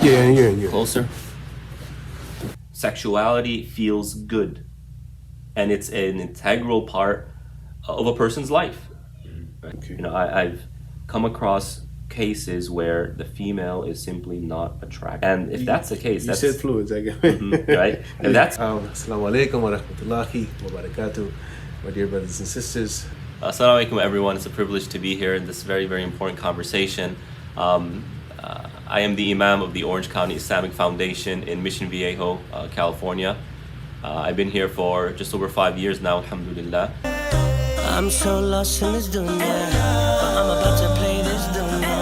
Yeah, yeah. Closer. Sexuality feels good, and it's an integral part of a person's life. Right? Okay. You know, I've come across cases where the female is simply not attracted, and if that's the case, You that's said fluids, I guess. right. If that's Assalamu alaikum wa rahmatullahi wa barakatuh, my dear brothers and sisters. Assalamu alaikum, everyone. It's a privilege to be here in this very, very important conversation. I am the Imam of the Orange County Islamic Foundation in Mission Viejo, California. I've been here for just over 5 years now, alhamdulillah. I'm so lost in this dunya, but I'm about to play this dunya.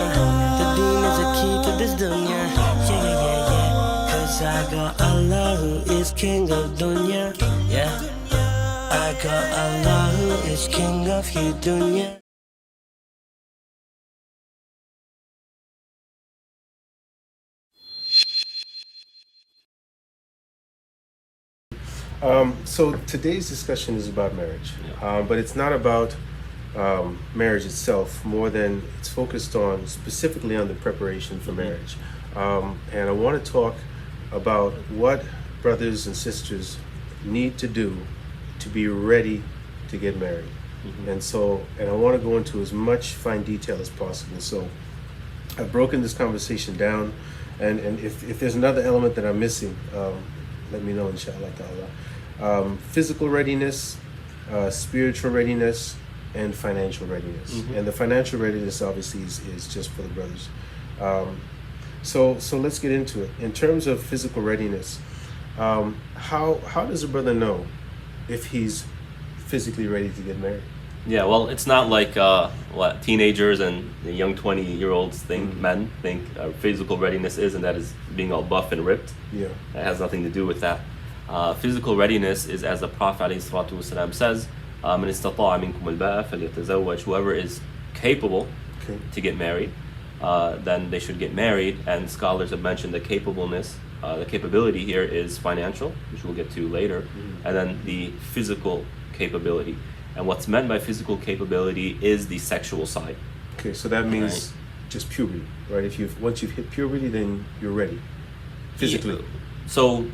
The deen is a key to this dunya. Yeah. Cause I got Allah who is king of dunya. Yeah. I got Allah who is king of you dunya. So today's discussion is about marriage, but it's not about marriage itself more than it's focused on specifically on the preparation for marriage. And I want to talk about what brothers and sisters need to do to be ready to get married. And I want to go into as much fine detail as possible. So I've broken this conversation down, and if there's another element that I'm missing, let me know, inshallah ta'ala. Physical readiness, spiritual readiness, and financial readiness. And the financial readiness obviously is just for the brothers. So let's get into it. In terms of physical readiness, how does a brother know if he's physically ready to get married? Yeah, well, it's not like what teenagers and the young 20-year-olds think, men think physical readiness is, and that is being all buff and ripped. Yeah. That has nothing to do with that. Physical readiness is, as the Prophet ﷺ says, مَنِ اسْتَطَاعَ مِنْكُمُ الْبَاءَ فَلْيَتَزَوَّجْ. Whoever is capable to get married, then they should get married. And scholars have mentioned the capableness, the capability here is financial, which we'll get to later, and then the physical capability. And what's meant by physical capability is the sexual side. Okay, so that means just puberty, right? Once you've hit puberty, then you're ready physically. Yeah. So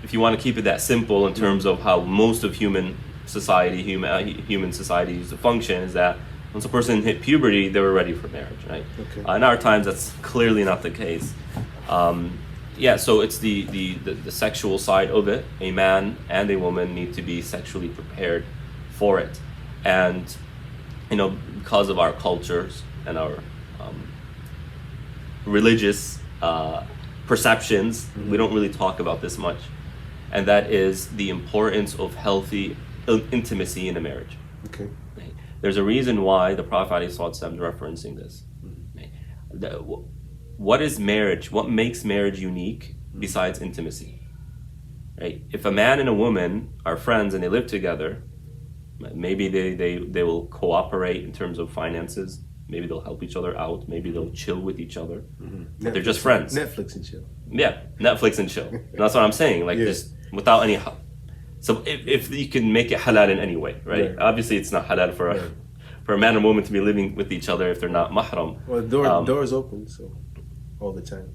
if you want to keep it that simple in terms of how most of human society used to function, is that once a person hit puberty, they were ready for marriage, right? Okay. In our times, that's clearly not the case. So it's the sexual side of it. A man and a woman need to be sexually prepared for it. And, because of our cultures and our religious perceptions, we don't really talk about this much. And that is the importance of healthy intimacy in a marriage. Okay. There's a reason why the Prophet ﷺ is referencing this. What is marriage? What makes marriage unique besides intimacy? Right? If a man and a woman are friends and they live together, maybe they will cooperate in terms of finances. Maybe they'll help each other out. Maybe they'll chill with each other. They're just friends. Netflix and chill. Yeah, Netflix and chill. That's what I'm saying. Like just without any. So if you can make it halal in any way, right? Obviously, it's not halal for a man and woman to be living with each other if they're not mahram. Well, the door is open, so all the time.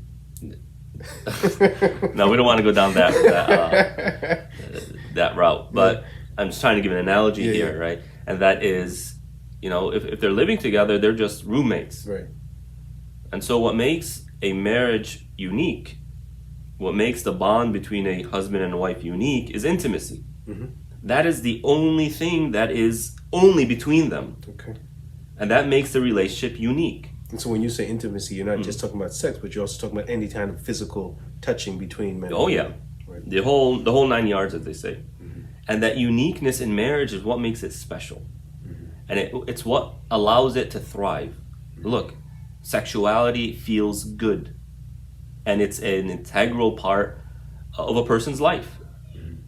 No, we don't want to go down that route. But I'm just trying to give an analogy here, right? And that is, if they're living together, they're just roommates. Right. And so what makes a marriage unique, what makes the bond between a husband and a wife unique is intimacy. That is the only thing that is only between them. Okay. And that makes the relationship unique. And so when you say intimacy, you're not just talking about sex, but you're also talking about any kind of physical touching between men. Oh yeah. Right. The whole 9 yards, as they say. And that uniqueness in marriage is what makes it special. And it's what allows it to thrive. Look, sexuality feels good. And it's an integral part of a person's life,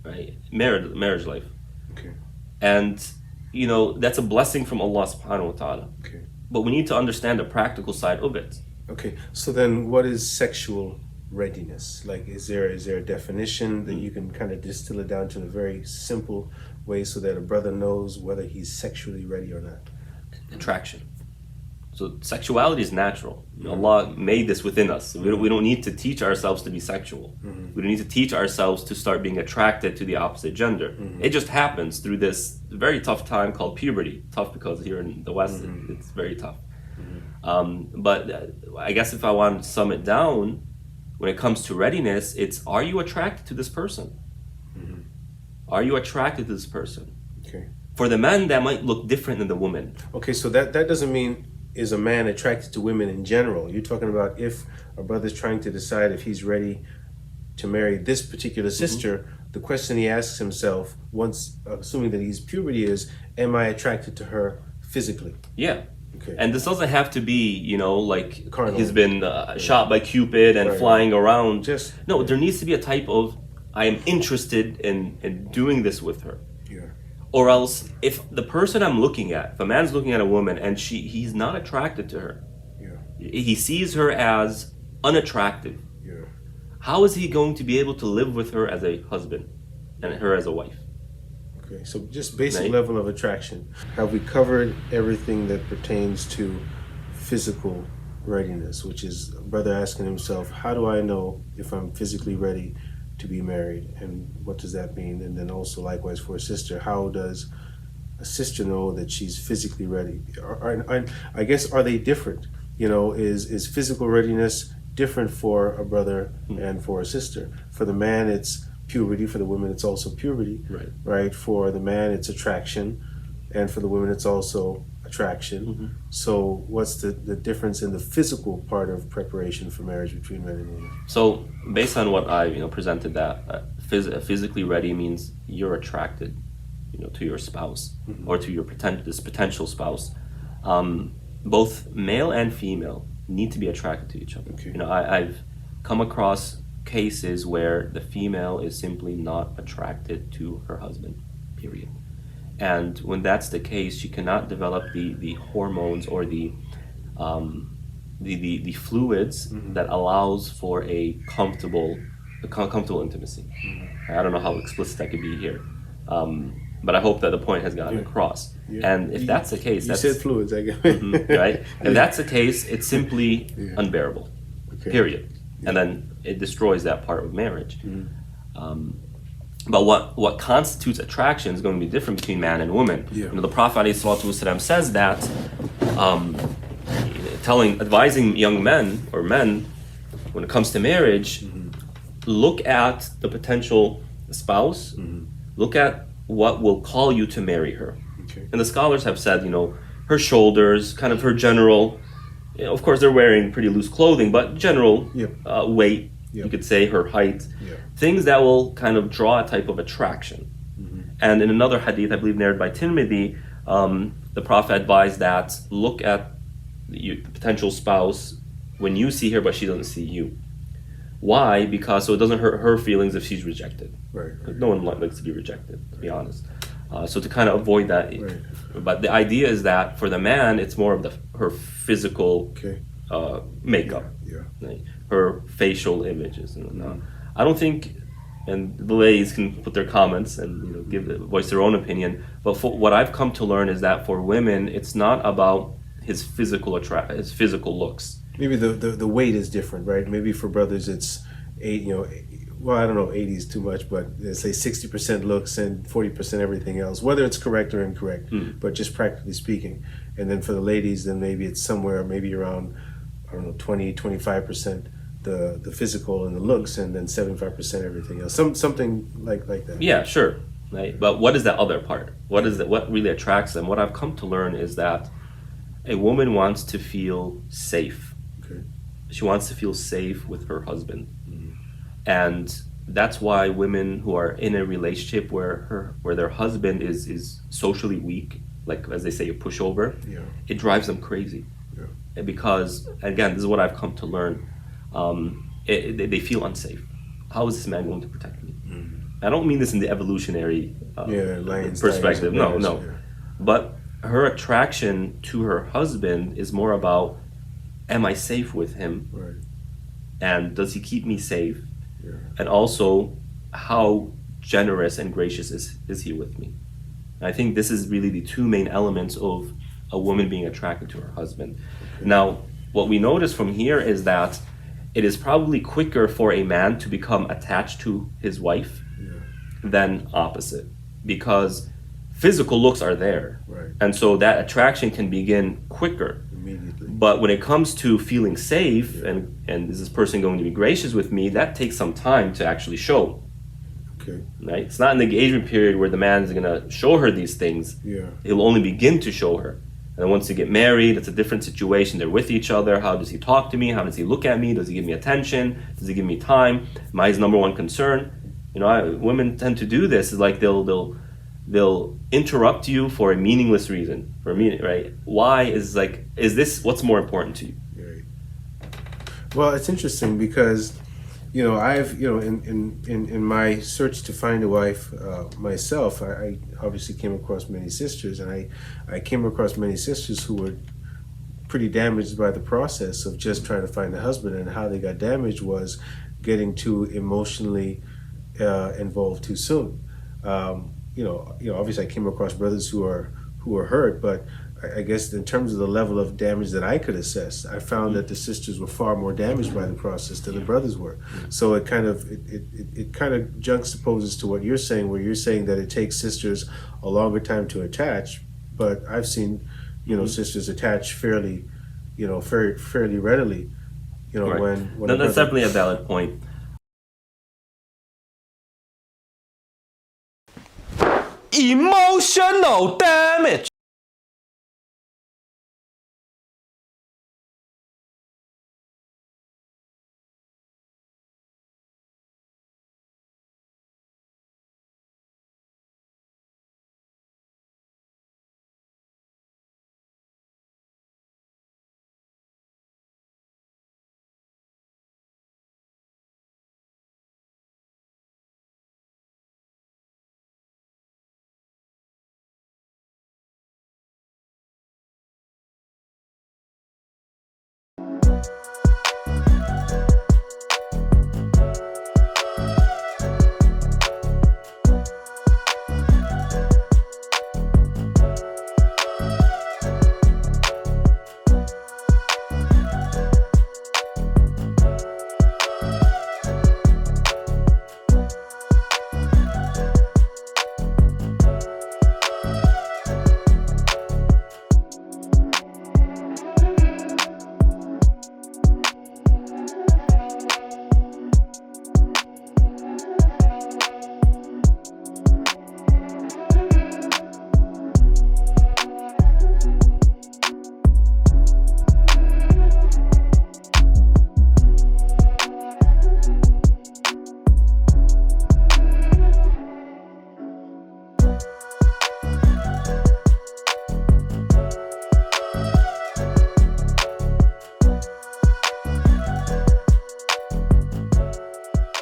right? Marriage life. Okay. And, that's a blessing from Allah subhanahu wa ta'ala. Okay. But we need to understand the practical side of it. Okay. So then what is sexual readiness? Like, is there a definition that you can kind of distill it down to a very simple way so that a brother knows whether he's sexually ready or not? Attraction. So sexuality is natural. Allah made this within us. We don't need to teach ourselves to be sexual. We don't need to teach ourselves to start being attracted to the opposite gender. It just happens through this very tough time called puberty. Tough because here in the West, it's very tough. But I guess if I want to sum it down, when it comes to readiness, it's, are you attracted to this person? Are you attracted to this person? Okay. For the man, that might look different than the woman. Okay, so that doesn't mean is a man attracted to women in general. You're talking about if a brother's trying to decide if he's ready to marry this particular sister, the question he asks himself, once assuming that he's puberty, is, am I attracted to her physically? Yeah. Okay. And this doesn't have to be, you know, like Carnal. he's been shot by Cupid and flying around. No, there needs to be a type of, I am interested in doing this with her. Yeah. Or else, if the person I'm looking at, if a man's looking at a woman and he's not attracted to her, he sees her as unattractive, how is he going to be able to live with her as a husband and her as a wife? Okay, so just basic level of attraction. Have we covered everything that pertains to physical readiness, which is a brother asking himself, how do I know if I'm physically ready to be married, and what does that mean? And then also likewise for a sister, how does a sister know that she's physically ready? I guess, are they different? You know, is physical readiness different for a brother and for a sister? For the man, it's puberty. For the woman, it's also puberty. Right. For the man, it's attraction, and for the woman, it's also attraction. So what's the difference in the physical part of preparation for marriage between men and women? So based on what I presented, that physically ready means you're attracted to your spouse or to your potential spouse. Both male and female need to be attracted to each other. Okay. I've come across cases where the female is simply not attracted to her husband, period. And when that's the case, she cannot develop the hormones or the fluids that allows for a comfortable intimacy. I don't know how explicit I could be here, but I hope that the point has gotten across. And if that's the case, you said fluids, I guess. Right? If that's the case, it's simply unbearable. Period. And then it destroys that part of marriage. But what constitutes attraction is going to be different between man and woman. The Prophet ﷺ says that, advising young men or men when it comes to marriage, look at the potential spouse, look at what will call you to marry her. And the scholars have said, her shoulders, kind of her general, of course they're wearing pretty loose clothing, but general weight, you could say, her height, things that will kind of draw a type of attraction. And in another hadith, I believe narrated by Tirmidhi, the Prophet advised that look at the potential spouse when you see her, but she doesn't see you. Why? Because so it doesn't hurt her feelings if she's rejected. No one likes to be rejected, to be honest. So to kind of avoid that. But the idea is that for the man, it's more of her physical makeup, right? Her facial images. I don't think, and the ladies can put their comments and voice their own opinion, but for what I've come to learn is that for women, it's not about his physical looks. Maybe the weight is different, right? Maybe for brothers it's well, I don't know, 80 is too much, but let's say 60% looks and 40% everything else, whether it's correct or incorrect, but just practically speaking. And then for the ladies, then maybe it's somewhere maybe around, 20, 25% the physical and the looks, and then 75% everything else. Something like that. Yeah, sure. Right? But what is that other part? What really attracts them? What I've come to learn is that a woman wants to feel safe. She wants to feel safe with her husband. And that's why women who are in a relationship where their husband is socially weak, like as they say, a pushover, it drives them crazy. Because, again, this is what I've come to learn. They feel unsafe. How is this man going to protect me? I don't mean this in the evolutionary perspective. No. But her attraction to her husband is more about, am I safe with him? And does he keep me safe? And also, how generous and gracious is he with me? And I think this is really the two main elements of a woman being attracted to her husband. Now, what we notice from here is that it is probably quicker for a man to become attached to his wife than opposite, because physical looks are there, Right. and so that attraction can begin quicker. Immediately. But when it comes to feeling safe and is this person going to be gracious with me, that takes some time to actually show. Okay. Right? It's not in the engagement period where the man is going to show her these things. Yeah. He'll only begin to show her. And then once they get married, it's a different situation. They're with each other. How does he talk to me? How does he look at me? Does he give me attention? Does he give me time? Am I his number one concern? You know, women tend to do this. It's like they'll interrupt you for a meaningless reason. For a meaning, right? Why is this what's more important to you? Right. Well, it's interesting because, you know, I've, you know, in my search to find a wife myself, I obviously came across many sisters, and I came across many sisters who were pretty damaged by the process of just trying to find a husband, and how they got damaged was getting too emotionally involved too soon. You know, obviously I came across brothers who are hurt, but I guess in terms of the level of damage that I could assess, I found that the sisters were far more damaged by the process than the brothers were. So it kind of juxtaposes to what you're saying, where you're saying that it takes sisters a longer time to attach, but I've seen, you know, sisters attach fairly readily. You know, Right. when No, that's definitely a valid point. Emotional damage.